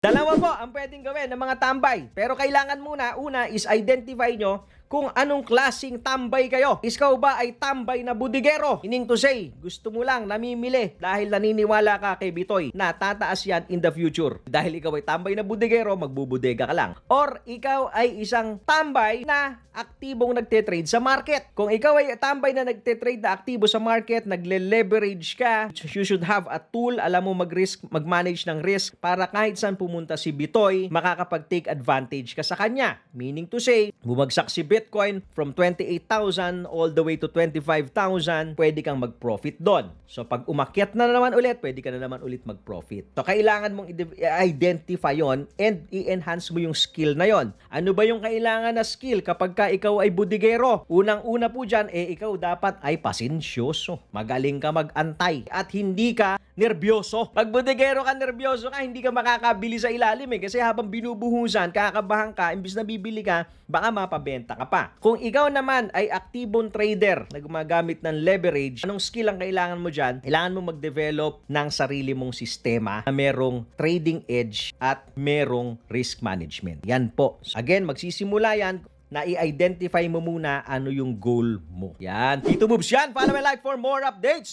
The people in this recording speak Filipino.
Dalawa po ang pwedeng gawin ng mga tambay. Pero kailangan muna, una is identify nyo kung anong klasing tambay kayo. Ikaw ba ay tambay na budigero? Meaning to say, gusto mo lang namimili dahil naniniwala ka kay Bitoy na tataas yan in the future. Dahil ikaw ay tambay na budigero, magbubudega ka lang. Or ikaw ay isang tambay na aktibong nagte-trade sa market. Kung ikaw ay tambay na nagte-trade na aktibo sa market, nagle-leverage ka, you should have a tool, alam mo mag-risk, mag-manage ng risk para kahit saan pumunta si Bitoy, makakapag-take advantage ka sa kanya. Meaning to say, bumagsak si Bitcoin from 28,000 all the way to 25,000, pwede kang mag-profit doon. So pag umakyat na naman ulit, pwede ka na naman ulit mag-profit. So kailangan mong i-identify yon and i-enhance mo yung skill na yon. Ano ba yung kailangan na skill kapag ka ikaw ay budigero? Unang-una po dyan, ikaw dapat ay pasensyoso. Magaling ka mag-antay at hindi ka nerbyoso. Pag budigero ka, nerbyoso ka, hindi ka makakabili sa ilalim kasi habang binubuhusan, kakabahan ka, imbis na bibili ka, baka mapabenta ka pa. Kung ikaw naman ay aktibong trader na gumagamit ng leverage, anong skill ang kailangan mo dyan? Kailangan mo mag-develop ng sarili mong sistema na merong trading edge at merong risk management. Yan po. Again, magsisimula yan na i-identify mo muna ano yung goal mo. Yan. Tito Moves yan. Follow and like for more updates.